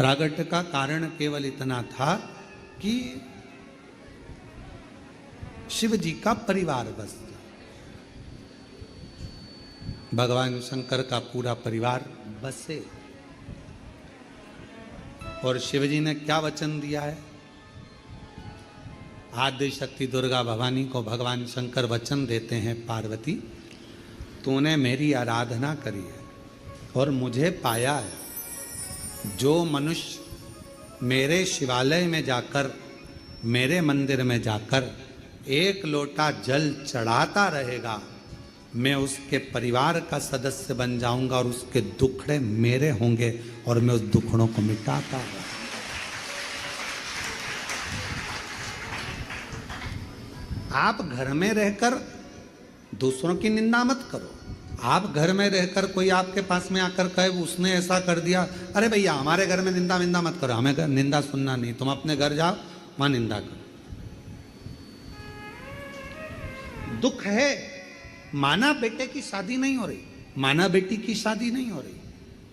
प्रागट्य का कारण केवल इतना था कि शिव जी का परिवार बस, भगवान शंकर का पूरा परिवार बसे। और शिव जी ने क्या वचन दिया है? आद्य शक्ति दुर्गा भवानी को भगवान शंकर वचन देते हैं, पार्वती तूने मेरी आराधना करी है और मुझे पाया है। जो मनुष्य मेरे शिवालय में जाकर, मेरे मंदिर में जाकर एक लोटा जल चढ़ाता रहेगा, मैं उसके परिवार का सदस्य बन जाऊंगा और उसके दुखड़े मेरे होंगे और मैं उस दुखड़ों को मिटाता हूं। आप घर में रहकर दूसरों की निंदा मत करो। आप घर में रहकर कोई आपके पास में आकर कहे उसने ऐसा कर दिया, अरे भैया हमारे घर में निंदा विंदा मत करो, हमें निंदा सुनना नहीं। तुम अपने घर जाओ, वहां निंदा करो। दुख है, माना बेटे की शादी नहीं हो रही, माना बेटी की शादी नहीं हो रही,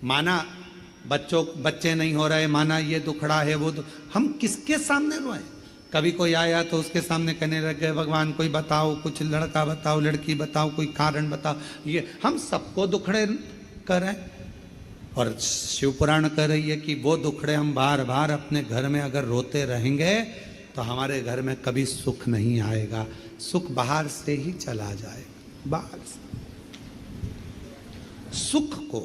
माना बच्चे नहीं हो रहे, माना ये दुखड़ा है वो हम किसके सामने रोए? कभी कोई आया तो उसके सामने कहने लगे भगवान कोई बताओ, कुछ लड़का बताओ, लड़की बताओ, कोई कारण बताओ। ये हम सबको दुखड़े कर रहे हैं। और शिव पुराण कह रही है कि वो दुखड़े हम बार बार अपने घर में अगर रोते रहेंगे तो हमारे घर में कभी सुख नहीं आएगा, सुख बाहर से ही चला जाएगा। बाहर से सुख को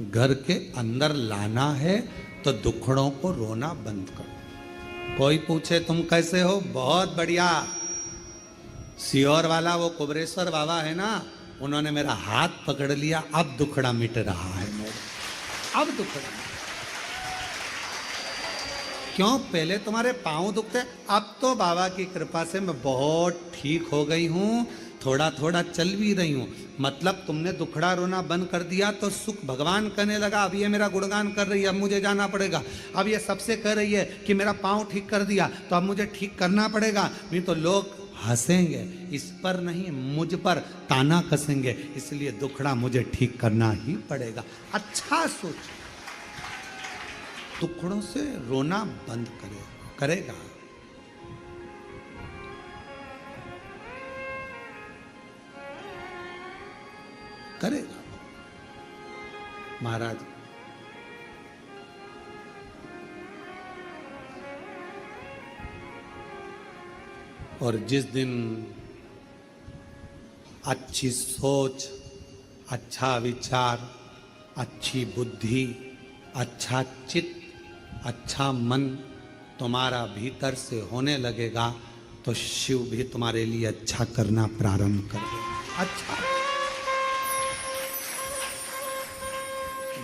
घर के अंदर लाना है तो दुखड़ों को रोना बंद करो। कोई पूछे तुम कैसे हो? बहुत बढ़िया। सियोर वाला वो कुबरेश्वर बाबा है ना, उन्होंने मेरा हाथ पकड़ लिया, अब दुखड़ा मिट रहा है मेरा, अब दुखड़ा। क्यों? पहले तुम्हारे पांव दुखते, अब तो बाबा की कृपा से मैं बहुत ठीक हो गई हूं, थोड़ा थोड़ा चल भी रही हूं। मतलब तुमने दुखड़ा रोना बंद कर दिया तो सुख भगवान करने लगा। अब ये मेरा गुणगान कर रही है, अब मुझे जाना पड़ेगा। अब ये सबसे कह रही है कि मेरा पांव ठीक कर दिया तो अब मुझे ठीक करना पड़ेगा, नहीं तो लोग हंसेंगे। इस पर नहीं, मुझ पर ताना कसेंगे, इसलिए दुखड़ा मुझे ठीक करना ही पड़ेगा। अच्छा सोच, दुखड़ों से रोना बंद करेगा। करेगा महाराज। और जिस दिन अच्छी सोच, अच्छा विचार, अच्छी बुद्धि, अच्छा चित्त, अच्छा मन तुम्हारा भीतर से होने लगेगा तो शिव भी तुम्हारे लिए अच्छा करना प्रारंभ कर देगा। अच्छा,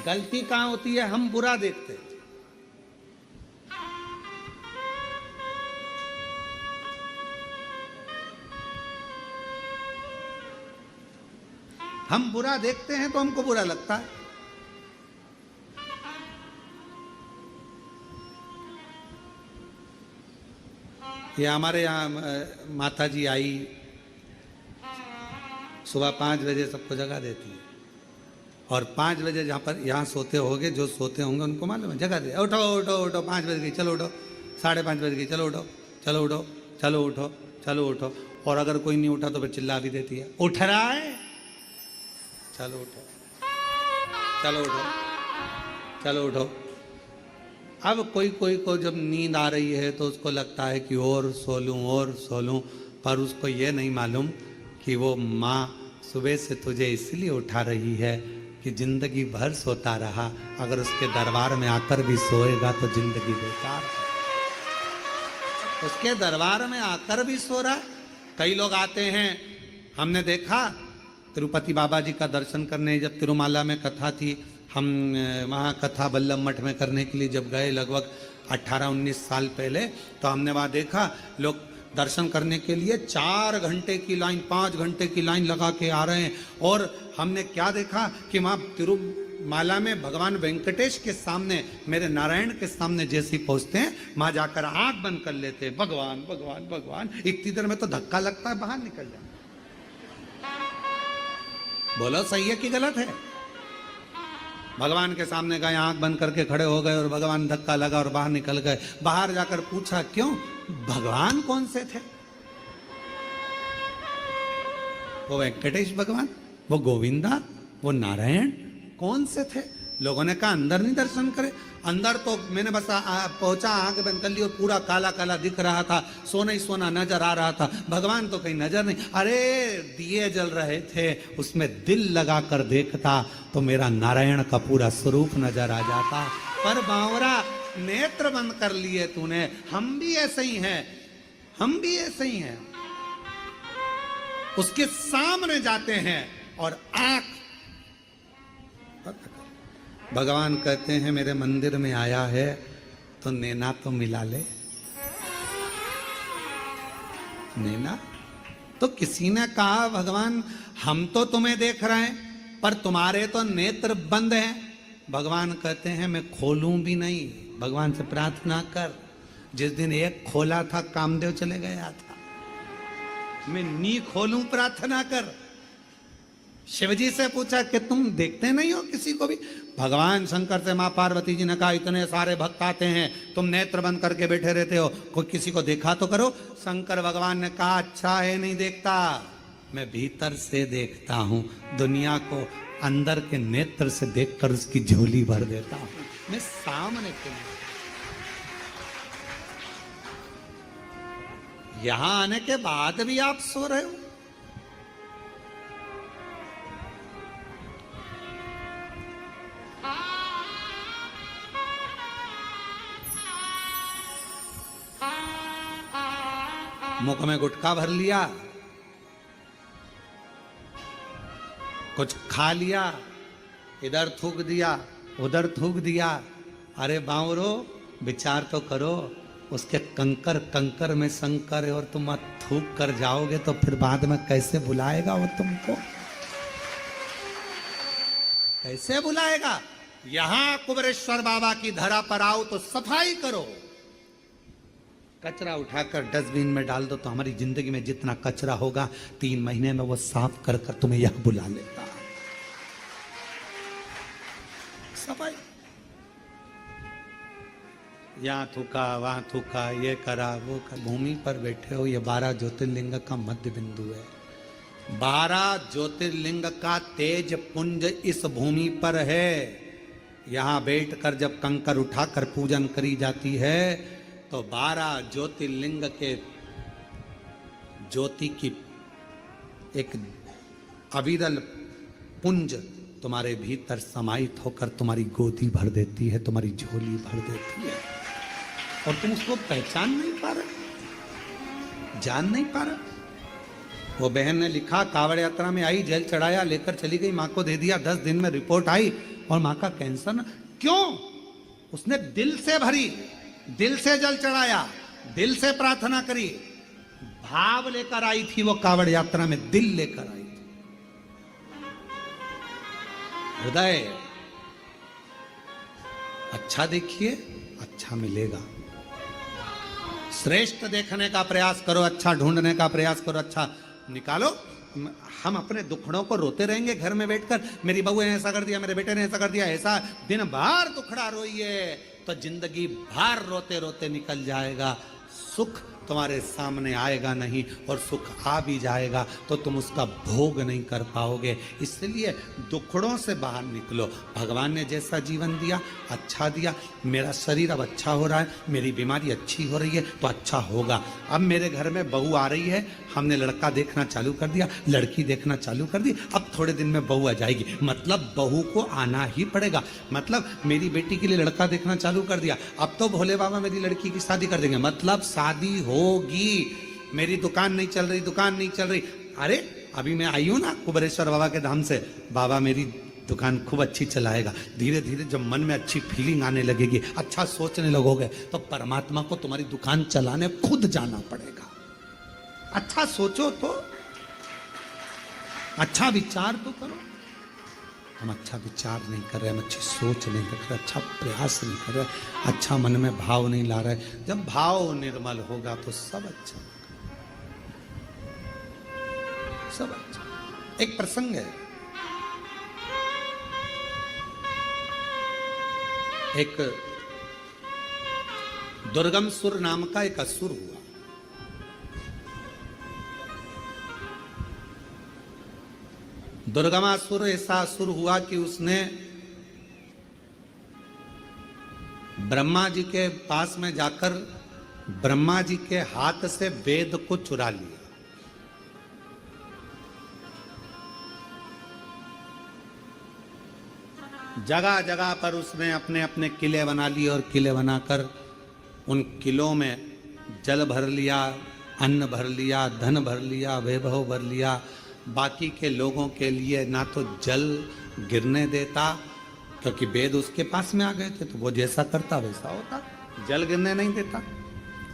गलती कहां होती है? हम बुरा देखते हैं। हम बुरा देखते हैं तो हमको बुरा लगता है। ये हमारे यहाँ माता जी आई, सुबह 5 बजे सबको जगा देती है और 5 बजे जहाँ पर यहाँ सोते होंगे, जो सोते होंगे उनको मालूम है, जगा दे, उठो उठो उठो, 5 बज गई, चलो उठो, 5:30 बज गई, चलो उठो, चलो उठो, चलो उठो, चलो उठो। और अगर कोई नहीं उठा तो फिर चिल्ला भी देती है, उठ रहा है, चलो उठो, चलो उठो, चलो उठो। अब कोई को जब नींद आ रही है तो उसको लगता है कि और सो लूं, पर उसको ये नहीं मालूम कि वो माँ सुबह से तुझे इसलिए उठा रही है कि जिंदगी भर सोता रहा, अगर उसके दरबार में आकर भी सोएगा तो जिंदगी बेकार। उसके दरबार में आकर भी सो रहा। कई लोग आते हैं, हमने देखा तिरुपति बाबा जी का दर्शन करने, जब तिरुमाला में कथा थी, हम वहाँ कथा बल्लभ मठ में करने के लिए जब गए लगभग 18-19 साल पहले, तो हमने वहाँ देखा लोग दर्शन करने के लिए 4 घंटे की लाइन, 5 घंटे की लाइन लगा के आ रहे हैं। और हमने क्या देखा कि वहाँ तिरुमाला में भगवान वेंकटेश के सामने, मेरे नारायण के सामने जैसे ही पहुँचते हैं, वहाँ जाकर आँख बंद कर लेते हैं, भगवान भगवान भगवान। इतनी देर में तो धक्का लगता है, बाहर निकल जाए। बोलो सही है कि गलत है? भगवान के सामने गए, आंख बंद करके खड़े हो गए और भगवान धक्का लगा और बाहर निकल गए। बाहर जाकर पूछा क्यों, भगवान कौन से थे? वो वेंकटेश भगवान, वो गोविंदा, वो नारायण कौन से थे? लोगों ने कहा अंदर नहीं दर्शन करे। अंदर तो मैंने बस पहुंचा, आंख बंद कर ली और पूरा काला काला दिख रहा था, सोना ही सोना नजर आ रहा था, भगवान तो कहीं नजर नहीं। अरे दिए जल रहे थे, उसमें दिल लगा कर देखता तो मेरा नारायण का पूरा स्वरूप नजर आ जाता। पर बावरा नेत्र बंद कर लिए तूने। हम भी ऐसे ही हैं, हम भी ऐसे ही हैं। उसके सामने जाते हैं और आंख, भगवान कहते हैं मेरे मंदिर में आया है तो नैना तो मिला ले। नैना तो किसी ने कहा भगवान हम तो तुम्हें देख रहे हैं पर तुम्हारे तो नेत्र बंद हैं। भगवान कहते हैं मैं खोलूं भी नहीं। भगवान से प्रार्थना कर। जिस दिन एक खोला था कामदेव चले गया था। मैं नी खोलूं, प्रार्थना कर। शिवजी से पूछा कि तुम देखते नहीं हो किसी को भी? भगवान शंकर से मां पार्वती जी ने कहा इतने सारे भक्त आते हैं, तुम नेत्र बंद करके बैठे रहते हो, कोई किसी को देखा तो करो। शंकर भगवान ने कहा अच्छा है नहीं देखता, मैं भीतर से देखता हूं। दुनिया को अंदर के नेत्र से देखकर उसकी झोली भर देता हूं, मैं सामने क्यों? यहां आने के बाद भी आप सो रहे हो। मुख में गुटखा भर लिया, कुछ खा लिया, इधर थूक दिया, उधर थूक दिया। अरे बावरो विचार तो करो, उसके कंकर कंकर में शंकर है और तुम थूक कर जाओगे तो फिर बाद में कैसे बुलाएगा वो तुमको? कैसे बुलाएगा? यहां कुबेरेश्वर बाबा की धरा पर आओ तो सफाई करो। कचरा उठाकर डस्टबिन में डाल दो तो हमारी जिंदगी में जितना कचरा होगा 3 महीने में वो साफ कर कर तुम्हें यह बुला लेता। सफाई। यहां थूका, वहां थूका, ये करा, वो करा। भूमि पर बैठे हो, ये 12 ज्योतिर्लिंग का मध्य बिंदु है। 12 ज्योतिर्लिंग का तेज पुंज इस भूमि पर है। यहां बैठकर जब कंकर उठाकर पूजन करी जाती है तो 12 ज्योतिर्लिंग के ज्योति की एक अविरल पुंज तुम्हारे भीतर समाहित होकर तुम्हारी गोदी भर देती है, तुम्हारी झोली भर देती है और तुम उसको पहचान नहीं पा रहे, जान नहीं पा रहे। वो बहन ने लिखा कावड़ यात्रा में आई, जल चढ़ाया, लेकर चली गई, माँ को दे दिया, 10 दिन में रिपोर्ट आई और माँ का कैंसर न। क्यों? उसने दिल से भरी, दिल से जल चढ़ाया, दिल से प्रार्थना करी, भाव लेकर आई थी वो कावड़ यात्रा में, दिल लेकर आई थी। हृदय अच्छा देखिए, अच्छा मिलेगा। श्रेष्ठ देखने का प्रयास करो, अच्छा ढूंढने का प्रयास करो, अच्छा निकालो। हम अपने दुखड़ों को रोते रहेंगे घर में बैठकर, मेरी बहू ने ऐसा कर दिया, मेरे बेटे ने ऐसा कर दिया, ऐसा दिन भर दुखड़ा रोइए तो जिंदगी भर रोते रोते निकल जाएगा। सुख तुम्हारे सामने आएगा नहीं और सुख आ भी जाएगा तो तुम उसका भोग नहीं कर पाओगे। इसलिए दुखड़ों से बाहर निकलो। भगवान ने जैसा जीवन दिया अच्छा दिया, मेरा शरीर अब अच्छा हो रहा है, मेरी बीमारी अच्छी हो रही है तो अच्छा होगा। अब मेरे घर में बहू आ रही है, हमने लड़का देखना चालू कर दिया, लड़की देखना चालू कर दी, अब थोड़े दिन में बहू आ जाएगी, मतलब बहू को आना ही पड़ेगा। मतलब मेरी बेटी के लिए लड़का देखना चालू कर दिया, अब तो भोले बाबा मेरी लड़की की शादी कर देंगे, मतलब शादी होगी। मेरी दुकान नहीं चल रही, दुकान नहीं चल रही, अरे अभी मैं आई हूं ना कुबेरेश्वर बाबा के धाम से, बाबा मेरी दुकान खूब अच्छी चलाएगा। धीरे धीरे जब मन में अच्छी फीलिंग आने लगेगी, अच्छा सोचने लगोगे तो परमात्मा को तुम्हारी दुकान चलाने खुद जाना पड़ेगा। अच्छा सोचो तो, अच्छा विचार तो करो। हम अच्छा विचार नहीं कर रहे, हम अच्छी सोच नहीं कर रहे, अच्छा प्रयास नहीं कर रहे, अच्छा मन में भाव नहीं ला रहे। जब भाव निर्मल होगा तो सब अच्छा होगा, सब अच्छा। एक प्रसंग है, एक दुर्गम सुर नाम का एक असुर हुआ। दुर्गमासुर ऐसा असुर हुआ कि उसने ब्रह्मा जी के पास में जाकर ब्रह्मा जी के हाथ से वेद को चुरा लिया। जगह जगह पर उसने अपने अपने किले बना लिए और किले बनाकर उन किलों में जल भर लिया, अन्न भर लिया, धन भर लिया, वैभव भर लिया। बाकी के लोगों के लिए ना तो जल गिरने देता, क्योंकि वेद उसके पास में आ गए थे, तो वो जैसा करता वैसा होता। जल गिरने नहीं देता,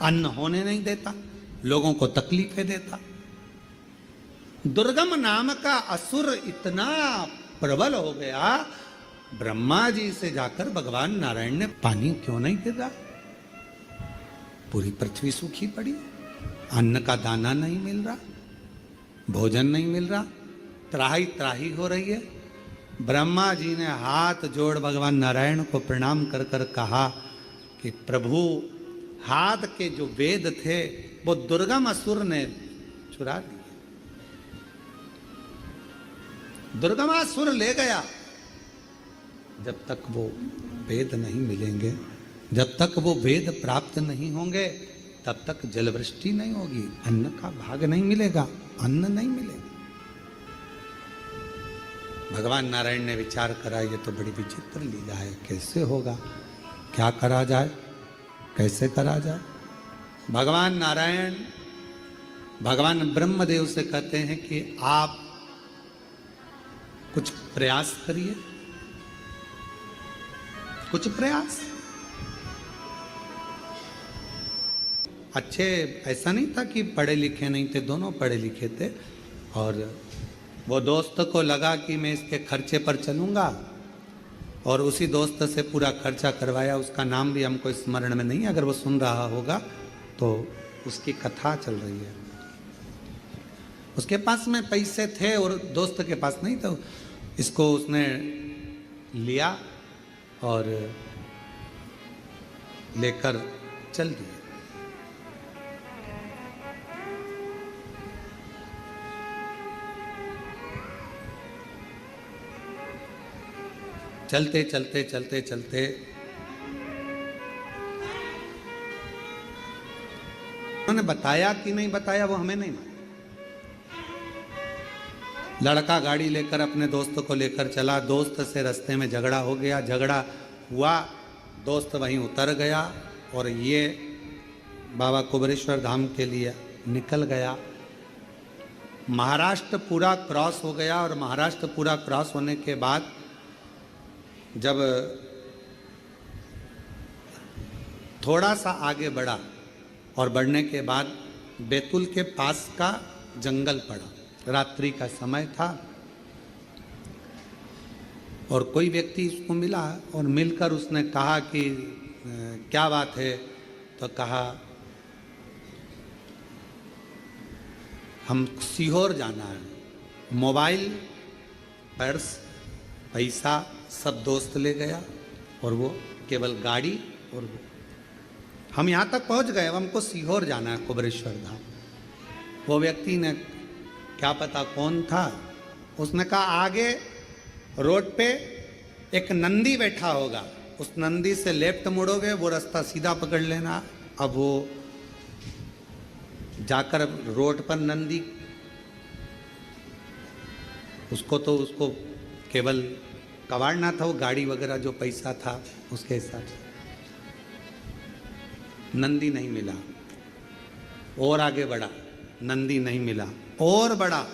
अन्न होने नहीं देता, लोगों को तकलीफें देता। दुर्गम नाम का असुर इतना प्रबल हो गया, ब्रह्मा जी से जाकर भगवान नारायण ने पानी क्यों नहीं गिरा? पूरी पृथ्वी सूखी पड़ी, अन्न का दाना नहीं मिल रहा, भोजन नहीं मिल रहा, त्राही त्राही हो रही है। ब्रह्मा जी ने हाथ जोड़ भगवान नारायण को प्रणाम कर कर कहा कि प्रभु, हाथ के जो वेद थे वो दुर्गम असुर ने चुरा लिए। दुर्गमासुर ले गया। जब तक वो वेद नहीं मिलेंगे, जब तक वो वेद प्राप्त नहीं होंगे, तब तक जलवृष्टि नहीं होगी, अन्न का भाग नहीं मिलेगा, अन्न नहीं मिलेगा। भगवान नारायण ने विचार करा, ये तो बड़ी विचित्र लीला है, कैसे होगा, क्या करा जाए, कैसे करा जाए। भगवान नारायण भगवान ब्रह्मदेव से कहते हैं कि आप कुछ प्रयास करिए, कुछ प्रयास। अच्छे, ऐसा नहीं था कि पढ़े लिखे नहीं थे, दोनों पढ़े लिखे थे। और वो दोस्त को लगा कि मैं इसके खर्चे पर चलूँगा, और उसी दोस्त से पूरा खर्चा करवाया। उसका नाम भी हमको स्मरण में नहीं, अगर वो सुन रहा होगा तो उसकी कथा चल रही है। उसके पास में पैसे थे और दोस्त के पास नहीं, तो इसको उसने लिया और लेकर चल दिया। चलते चलते चलते चलते उन्होंने बताया कि नहीं बताया वो हमें नहीं मालूम। लड़का गाड़ी लेकर अपने दोस्त को लेकर चला, दोस्त से रास्ते में झगड़ा हो गया, झगड़ा हुआ, दोस्त वहीं उतर गया और ये बाबा कुबेरेश्वर धाम के लिए निकल गया। महाराष्ट्र पूरा क्रॉस हो गया और महाराष्ट्र पूरा क्रॉस होने के बाद जब थोड़ा सा आगे बढ़ा और बढ़ने के बाद बैतूल के पास का जंगल पड़ा, रात्रि का समय था और कोई व्यक्ति उसको मिला और मिलकर उसने कहा कि क्या बात है, तो कहा हम सीहोर जाना है, मोबाइल, पर्स, पैसा सब दोस्त ले गया और वो केवल गाड़ी, और हम यहाँ तक पहुँच गए, अब हमको सीहोर जाना है, कुबेरेश्वर धाम। वो व्यक्ति ने, क्या पता कौन था, उसने कहा आगे रोड पे एक नंदी बैठा होगा, उस नंदी से लेफ्ट मुड़ोगे, वो रास्ता सीधा पकड़ लेना। अब वो जाकर रोड पर नंदी, उसको केवल कबाड़ना था, वो गाड़ी वगैरह जो पैसा था उसके हिसाब से। नंदी नहीं मिला, और आगे बढ़ा, नंदी नहीं मिला, और बढ़ा,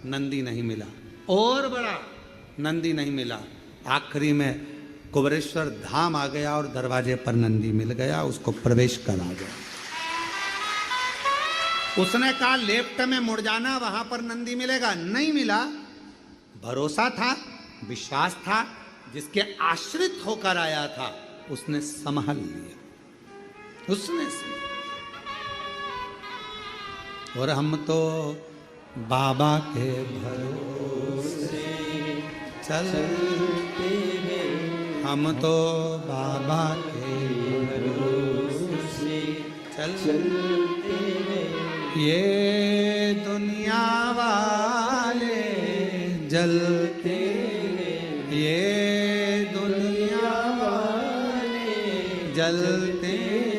नंदी नहीं मिला, और बढ़ा, नंदी नहीं मिला। आखिरी में कुबेरेश्वर धाम आ गया और दरवाजे पर नंदी मिल गया, उसको प्रवेश करा गया। उसने कहा लेफ्ट में मुड़ जाना, वहां पर नंदी मिलेगा, नहीं मिला। भरोसा था, विश्वास था, जिसके आश्रित होकर आया था उसने संभाल लिया, उसने। और हम तो बाबा के भरोसे चलते हैं, हम तो बाबा के भरोसे चलते हैं। ये दुनिया वाले जलते हैं, ये दुनिया वाले जलते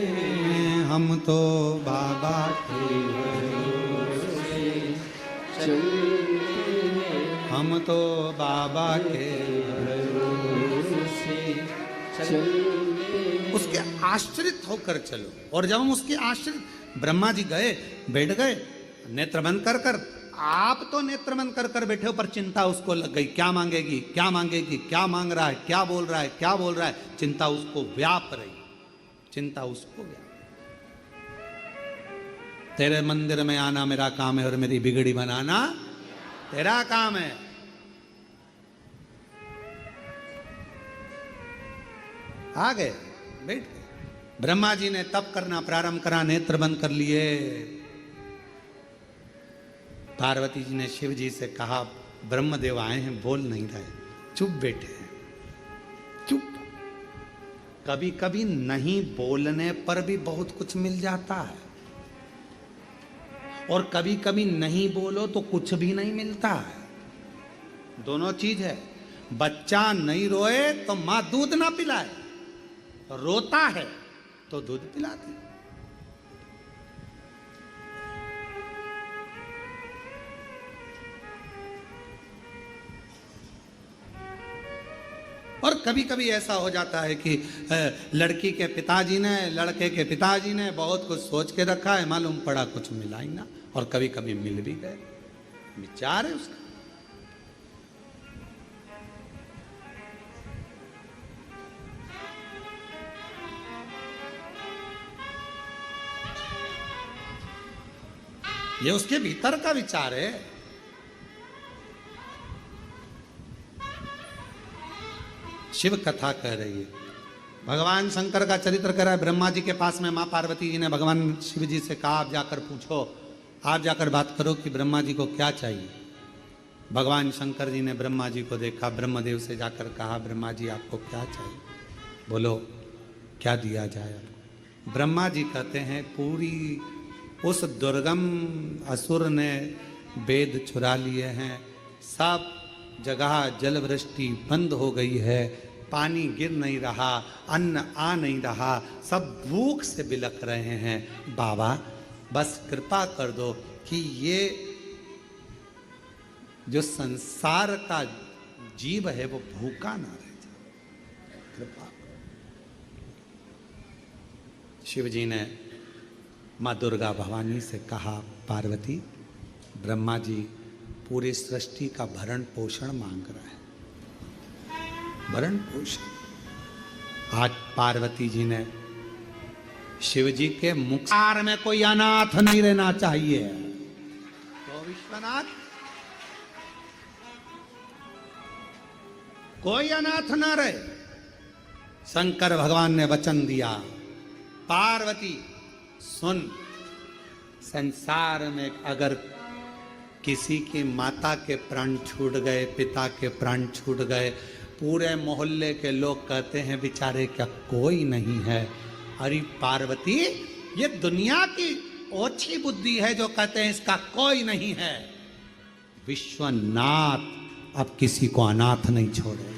हैं, हम तो बाबा के भरोसे चलते हैं, हम तो बाबा के भरोसे चलते हैं। उसके आश्रित होकर चलो। और जब हम उसके आश्रित, ब्रह्मा जी गए, बैठ गए, नेत्र बंद कर कर, आप तो नेत्र बंद कर कर बैठे हो, पर चिंता उसको लग गई, क्या मांगेगी, क्या मांगेगी, क्या मांग रहा है, क्या बोल रहा है, क्या बोल रहा है, चिंता उसको व्याप रही, चिंता उसको व्याप। तेरे मंदिर में आना मेरा काम है और मेरी बिगड़ी बनाना तेरा काम है। आ गए, बैठ गए। ब्रह्मा जी ने तप करना प्रारंभ करा, नेत्र बंद कर लिए। पार्वती जी ने शिव जी से कहा, ब्रह्मदेव आए हैं, बोल नहीं रहे, चुप बैठे हैं, चुप। कभी कभी नहीं बोलने पर भी बहुत कुछ मिल जाता है, और कभी कभी नहीं बोलो तो कुछ भी नहीं मिलता है। दोनों चीज है। बच्चा नहीं रोए तो मां दूध ना पिलाए, रोता है तो दूध पिलाती। और कभी कभी ऐसा हो जाता है कि लड़की के पिताजी ने, लड़के के पिताजी ने बहुत कुछ सोच के रखा है, मालूम पड़ा कुछ मिला ही ना, और कभी कभी मिल भी गए। विचार है उसका। ये उसके भीतर का विचार है। शिव कथा कह रही है, भगवान शंकर का चरित्र कह रहा है। ब्रह्मा जी के पास में मां पार्वती जी ने भगवान शिव जी से कहा, आप जाकर पूछो, आप जाकर बात करो कि ब्रह्मा जी को क्या चाहिए। भगवान शंकर जी ने ब्रह्मा जी को देखा, ब्रह्मदेव से जाकर कहा, ब्रह्मा जी आपको क्या चाहिए, बोलो क्या दिया जाए आपको। ब्रह्मा जी कहते हैं, पूरी उस दुर्गम असुर ने वेद चुरा लिए हैं, सब जगह जल वृष्टि बंद हो गई है, पानी गिर नहीं रहा, अन्न आ नहीं रहा, सब भूख से बिलख रहे हैं। बाबा बस कृपा कर दो कि ये जो संसार का जीव है वो भूखा ना रह जाए, कृपा। शिव जी ने माँ दुर्गा भवानी से कहा, पार्वती ब्रह्मा जी पूरी सृष्टि का भरण पोषण मांग रहा है, भरण पोषण। आज पार्वती जी ने शिव जी के मुख में कोई अनाथ नहीं रहना चाहिए, तो विश्वनाथ कोई अनाथ ना रहे। शंकर भगवान ने वचन दिया, पार्वती सुन, संसार में अगर किसी की माता के प्राण छूट गए, पिता के प्राण छूट गए, पूरे मोहल्ले के लोग कहते हैं बेचारे क्या कोई नहीं है। अरे पार्वती, ये दुनिया की ओछी बुद्धि है जो कहते हैं इसका कोई नहीं है। विश्वनाथ अब किसी को अनाथ नहीं छोड़ेगा।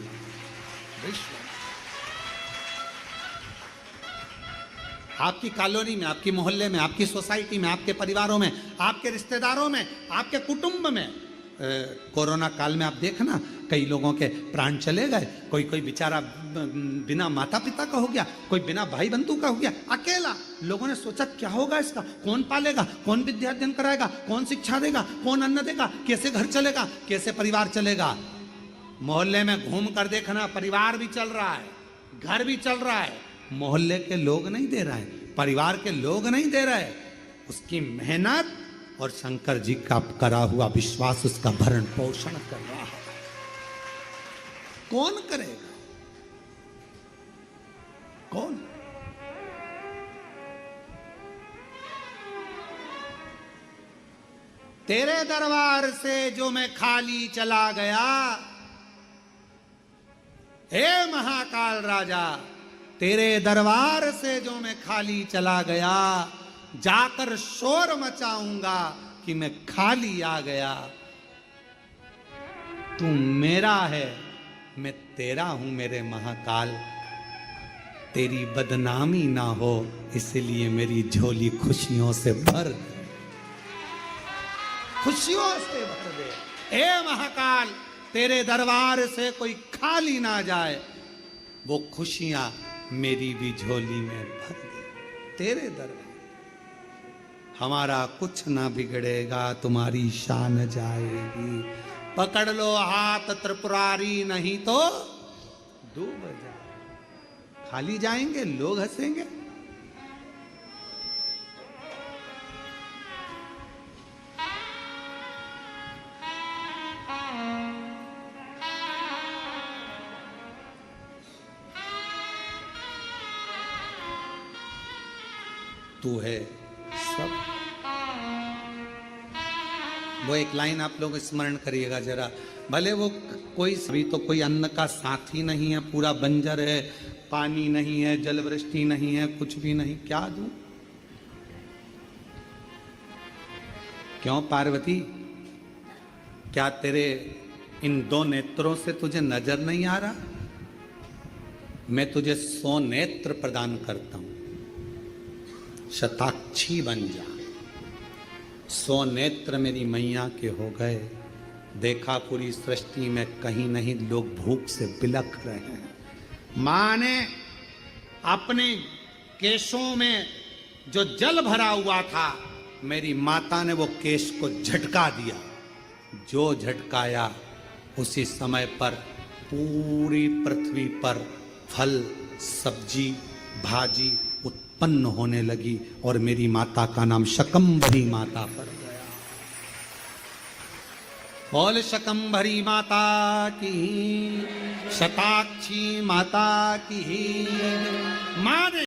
आपकी कॉलोनी में, आपकी मोहल्ले में, आपकी सोसाइटी में, आपके परिवारों में, आपके रिश्तेदारों में, आपके कुटुंब में, कोरोना काल में आप देखना कई लोगों के प्राण चले गए। कोई कोई बेचारा बिना माता पिता का हो गया, कोई बिना भाई बंधु का हो गया, अकेला। लोगों ने सोचा क्या होगा इसका, कौन पालेगा, कौन विद्या अध्ययन कराएगा, कौन शिक्षा देगा, कौन अन्न देगा, कैसे घर चलेगा, कैसे परिवार चलेगा। मोहल्ले में घूम कर देखना, परिवार भी चल रहा है, घर भी चल रहा है, मोहल्ले के लोग नहीं दे रहे हैं, परिवार के लोग नहीं दे रहे। उसकी मेहनत और शंकर जी का करा हुआ विश्वास उसका भरण पोषण कर रहा है। कौन करेगा, कौन? तेरे दरबार से जो मैं खाली चला गया, हे महाकाल राजा, तेरे दरबार से जो मैं खाली चला गया, जाकर शोर मचाऊंगा कि मैं खाली आ गया। तू मेरा है, मैं तेरा हूं मेरे महाकाल। तेरी बदनामी ना हो इसलिए मेरी झोली खुशियों से भर दे, खुशियों से भर दे। हे महाकाल, तेरे दरबार से कोई खाली ना जाए, वो खुशियां मेरी भी झोली में भर दे। तेरे दरबार हमारा कुछ ना बिगड़ेगा, तुम्हारी शान जाएगी। पकड़ लो हाथ त्रिपुरारी, नहीं तो डूब जाए। खाली जाएंगे, लोग हंसेंगे। तू है सब। वो एक लाइन आप लोग स्मरण करिएगा जरा, भले वो कोई भी तो कोई अन्न का साथी नहीं है, पूरा बंजर है, पानी नहीं है, जल वृष्टि नहीं है, कुछ भी नहीं, क्या दूं? क्यों पार्वती, क्या तेरे इन दो नेत्रों से तुझे नजर नहीं आ रहा? मैं तुझे 100 नेत्र प्रदान करता हूं, शताक्षी बन जा। 100 नेत्र मेरी मैया के हो गए। देखा पूरी सृष्टि में कहीं नहीं लोग भूख से बिलख रहे हैं। मां ने अपने केशों में जो जल भरा हुआ था, मेरी माता ने वो केश को झटका दिया। जो झटकाया उसी समय पर पूरी पृथ्वी पर फल, सब्जी, भाजी उत्पन्न होने लगी और मेरी माता का नाम शकंभरी माता पड़ गया। बोल शकंभरी माता की, शताक्षी माता की। मां ने